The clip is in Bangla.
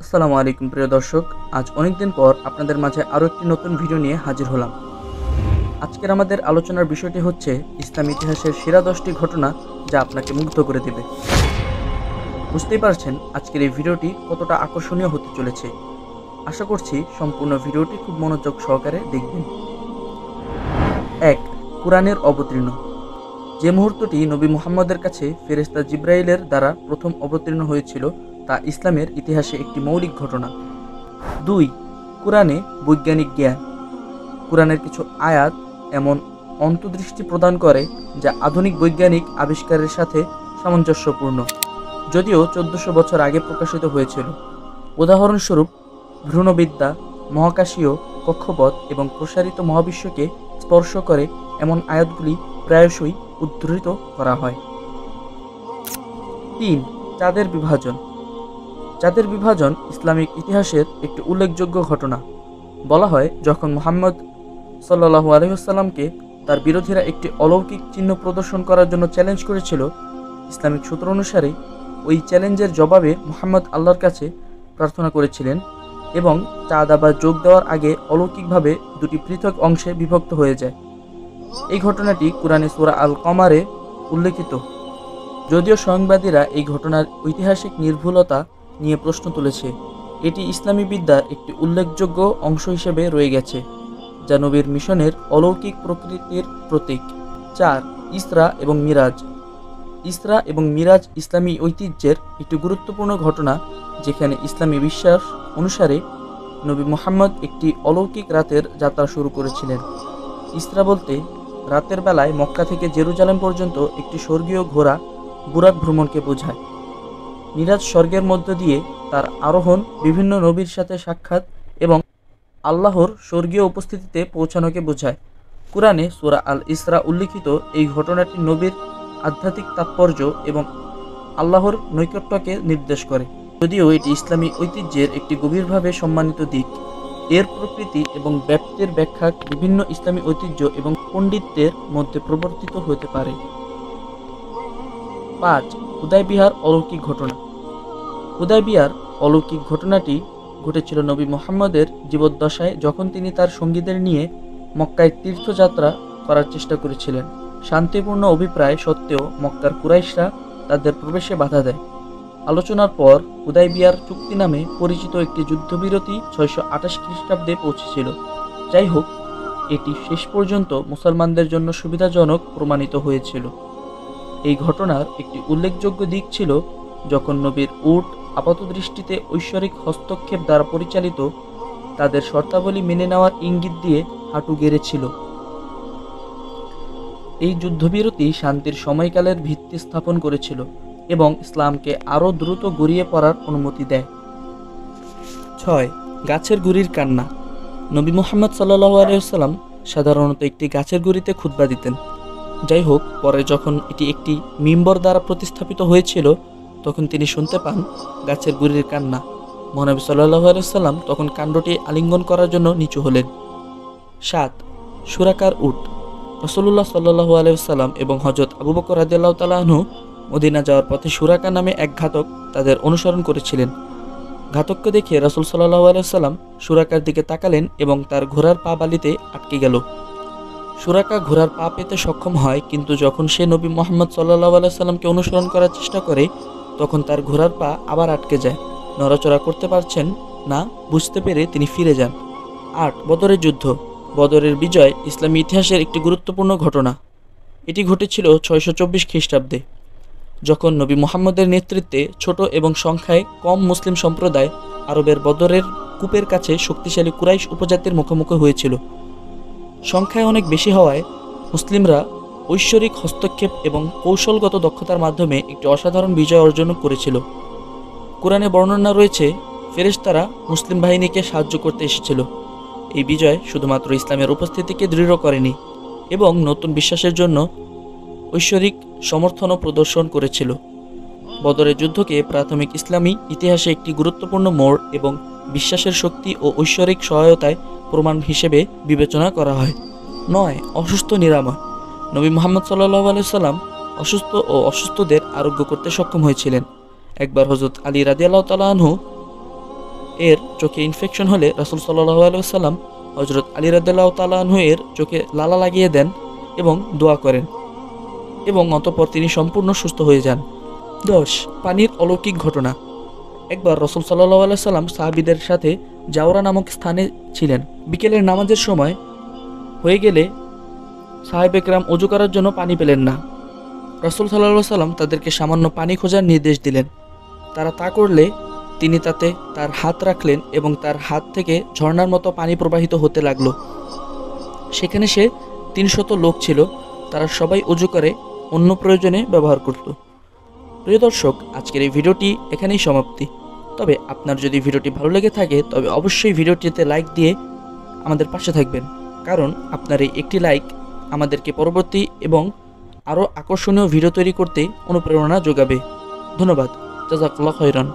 আসসালামু আলাইকুম প্রিয় দর্শক, আজ অনেকদিন পর আপনাদের মাঝে আরও একটি নতুন ভিডিও নিয়ে হাজির হলাম। আজকের আমাদের আলোচনার বিষয়টি হচ্ছে ইসলাম ইতিহাসের সেরা 10টি ঘটনা যা আপনাকে মুগ্ধ করে দেবে। বুঝতেই পারছেন আজকের এই ভিডিওটি কতটা আকর্ষণীয় হতে চলেছে। আশা করছি সম্পূর্ণ ভিডিওটি খুব মনোযোগ সহকারে দেখবেন। 1. কুরআনের অবতীর্ণ। যে মুহূর্তটি নবী মুহাম্মদের কাছে ফেরেশতা জিবরাইলের দ্বারা প্রথম অবতীর্ণ হয়েছিল তা ইসলামের ইতিহাসে একটি মৌলিক ঘটনা। 2. কুরআনে বৈজ্ঞানিক জ্ঞান। কুরআনের কিছু আয়াত এমন অন্তর্দৃষ্টি প্রদান করে যা আধুনিক বৈজ্ঞানিক আবিষ্কারের সাথে সামঞ্জস্যপূর্ণ, যদিও 1400 বছর আগে প্রকাশিত হয়েছিল। উদাহরণস্বরূপ, ভ্রূণবিদ্যা, মহাকাশীয় কক্ষপথ এবং প্রসারিত মহাবিশ্বকে স্পর্শ করে এমন আয়াতগুলি প্রায়শই উদ্ধৃত করা হয়। 3. চাঁদের বিভাজন। চাঁদের বিভাজন ইসলামিক ইতিহাসের একটি উল্লেখযোগ্য ঘটনা। বলা হয়, যখন মুহাম্মদ সাল্লাল্লাহু আলাইহি ওয়াসাল্লামকে তার বিরোধীরা একটি অলৌকিক চিহ্ন প্রদর্শন করার জন্য চ্যালেঞ্জ করেছিল, ইসলামিক সূত্র অনুসারে ওই চ্যালেঞ্জের জবাবে মুহাম্মদ আল্লাহর কাছে প্রার্থনা করেছিলেন এবং চাঁদ আবার যোগ দেওয়ার আগে অলৌকিকভাবে দুটি পৃথক অংশে বিভক্ত হয়ে যায়। এই ঘটনাটি কুরআনে সূরা আল কমারে উল্লেখিত, যদিও সংবাদীরা এই ঘটনার ঐতিহাসিক নির্ভুলতা নিয়ে প্রশ্ন তুলেছে। এটি ইসলামী বিদ্যার একটি উল্লেখযোগ্য অংশ হিসেবে রয়ে গেছে, যা নবীর মিশনের অলৌকিক প্রকৃতির প্রতীক। 4. ইসরা এবং মিরাজ। ইসরা এবং মিরাজ ইসলামী ঐতিহ্যের একটি গুরুত্বপূর্ণ ঘটনা, যেখানে ইসলামী বিশ্বাস অনুসারে নবী মুহাম্মদ একটি অলৌকিক রাতের যাত্রা শুরু করেছিলেন। ইসরা বলতে রাতের বেলায় মক্কা থেকে জেরুজালেম পর্যন্ত একটি স্বর্গীয় ঘোড়া বুরাক ভ্রমণকে বোঝায়। মিরাজ স্বর্গের মধ্য দিয়ে তার আরোহণ, বিভিন্ন নবীর সাথে সাক্ষাৎ এবং আল্লাহর স্বর্গীয় উপস্থিতিতে পৌঁছানোকে বোঝায়। কুরআনে সূরা আল ইসরা উল্লিখিত এই ঘটনাটি নবীর আধ্যাত্মিক তাৎপর্য এবং আল্লাহর নৈকট্যকে নির্দেশ করে, যদিও এটি ইসলামী ঐতিহ্যের একটি গভীরভাবে সম্মানিত দিক। এর প্রকৃতি এবং ব্যাপ্তির ব্যাখ্যা বিভিন্ন ইসলামী ঐতিহ্য এবং পণ্ডিতদের মধ্যে প্রবর্তিত হতে পারে। 5. হুদায়বিয়ার অলৌকিক ঘটনা। হুদায়বিয়ার অলৌকিক ঘটনাটি ঘটেছিল নবী মুহাম্মদের জীবদ্দশায়, যখন তিনি তার সঙ্গীদের নিয়ে মক্কায় তীর্থযাত্রা করার চেষ্টা করেছিলেন। শান্তিপূর্ণ অভিপ্রায় সত্ত্বেও মক্কার কুরাইশরা তাদের প্রবেশে বাধা দেয়। আলোচনার পর হুদায়বিয়ার চুক্তি নামে পরিচিত একটি যুদ্ধবিরতি 628 খ্রিস্টাব্দে পৌঁছেছিল। যাই হোক, এটি শেষ পর্যন্ত মুসলমানদের জন্য সুবিধাজনক প্রমাণিত হয়েছিল। এই ঘটনার একটি উল্লেখযোগ্য দিক ছিল যখন নবীর উট আপাতদৃষ্টিতে ঐশ্বরিক হস্তক্ষেপ দ্বারা পরিচালিত তাদের শর্তাবলী মেনে নেওয়ার ইঙ্গিত দিয়ে হাঁটু গেড়েছিল। এই যুদ্ধবিরতি শান্তির সময়কালের ভিত্তি স্থাপন করেছিল এবং ইসলামকে আরও দ্রুত গড়িয়ে পড়ার অনুমতি দেয়। 6. গাছের গুড়ির কান্না। নবী মুহাম্মদ সাল্লাল্লাহু আলাইহি ওয়াসাল্লাম সাধারণত একটি গাছের গুড়িতে খুতবা দিতেন। যাই হোক, পরে যখন এটি একটি মিম্বর দ্বারা প্রতিস্থাপিত হয়েছিল, তখন তিনি শুনতে পান গাছের গুড়ির কান্না। মহানবী সাল্লাল্লাহু আলাইহি ওয়াসাল্লাম তখন কাণ্ডটি আলিঙ্গন করার জন্য নিচু হলেন। 7. সুরাকার উট। রাসূলুল্লাহ সাল্লাল্লাহু আলাইহি ওয়াসাল্লাম এবং হযরত আবু বকর রাদিয়াল্লাহু তাআলা আনহু মদিনা যাওয়ার পথে সুরাকা নামে এক ঘাতক তাদের অনুসরণ করেছিলেন। ঘাতককে দেখে রাসূল সাল্লাল্লাহু আলাইহি ওয়াসাল্লাম সুরাকার দিকে তাকালেন এবং তার ঘোড়ার পা বালিতে আটকে গেল। সুরাকা ঘোড়ার পা পেতে সক্ষম হয়, কিন্তু যখন সে নবী মুহাম্মদ সাল্লাল্লাহু আলাইহি ওয়াসাল্লামকে অনুসরণ করার চেষ্টা করে, তখন তার ঘোড়ার পা আবার আটকে যায়। নড়াচড়া করতে পারছেন না বুঝতে পেরে তিনি ফিরে যান। 8. বদরের যুদ্ধ। বদরের বিজয় ইসলামী ইতিহাসের একটি গুরুত্বপূর্ণ ঘটনা। এটি ঘটেছিল 624 খ্রিস্টাব্দে, যখন নবী মুহাম্মদের নেতৃত্বে ছোট এবং সংখ্যায় কম মুসলিম সম্প্রদায় আরবের বদরের কূপের কাছে শক্তিশালী কুরাইশ উপজাতির মুখোমুখি হয়েছিল। সংখ্যায় অনেক বেশি হওয়ায় মুসলিমরা ঐশ্বরিক হস্তক্ষেপ এবং কৌশলগত দক্ষতার মাধ্যমে একটি অসাধারণ বিজয় অর্জন করেছিল। কুরআনে বর্ণনা রয়েছে, ফেরেশতারা মুসলিম বাহিনীকে সাহায্য করতে এসেছিল। এই বিজয় শুধুমাত্র ইসলামের উপস্থিতিকে দৃঢ় করেনি এবং নতুন বিশ্বাসের জন্য ঐশ্বরিক সমর্থনও প্রদর্শন করেছিল। বদরের যুদ্ধকে প্রাথমিক ইসলামী ইতিহাসে একটি গুরুত্বপূর্ণ মোড় এবং বিশ্বাসের শক্তি ও ঐশ্বরিক সহায়তায় প্রমাণ হিসেবে বিবেচনা করা হয়। 9. অসুস্থ নিরাময়। নবী মুহাম্মদ সাল্লাল্লাহু আলাইহি ওয়াসাল্লাম অসুস্থ ও অসুস্থদের আরোগ্য করতে সক্ষম হয়েছিলেন। একবার হযরত আলী রাদিয়াল্লাহু তাআলা আনহু এর চোখে ইনফেকশন হলে রাসূল সাল্লাল্লাহু আলাইহি ওয়াসাল্লাম হযরত আলী রাদিয়াল্লাহু তাআলা আনহু এর চোখে লালা লাগিয়ে দেন এবং দোয়া করেন এবং অতঃপর তিনি সম্পূর্ণ সুস্থ হয়ে যান। 10. পানির অলৌকিক ঘটনা। একবার রাসূল সাল্লাল্লাহু আলাইহি ওয়াসাল্লাম সাহাবীদের সাথে জাওরা নামক স্থানে ছিলেন। বিকেলের নামাজের সময় হয়ে গেলে সাহাবে কেরাম ওযু করার জন্য পানি পেলেন না। রাসূল সাল্লাল্লাহু আলাইহি ওয়াসাল্লাম তাদেরকে সামান্য পানি খোঁজার নির্দেশ দিলেন। তারা তা করলে তিনি তাতে তার হাত রাখলেন এবং তার হাত থেকে ঝর্ণার মতো পানি প্রবাহিত হতে লাগলো। সেখানে 300 লোক ছিল, তারা সবাই ওযু করে অন্য প্রয়োজনে ব্যবহার করত। প্রিয় দর্শক, আজকের এই ভিডিওটি এখানেই সমাপ্তি। তবে আপনার যদি ভিডিওটি ভালো লেগে থাকে তবে অবশ্যই ভিডিওটিতে লাইক দিয়ে আমাদের পাশে থাকবেন, কারণ আপনার এই একটি লাইক আমাদেরকে পরবর্তী এবং আরও আকর্ষণীয় ভিডিও তৈরি করতে অনুপ্রেরণা যোগাবে। ধন্যবাদ। জাযাকাল্লাহু খাইরান।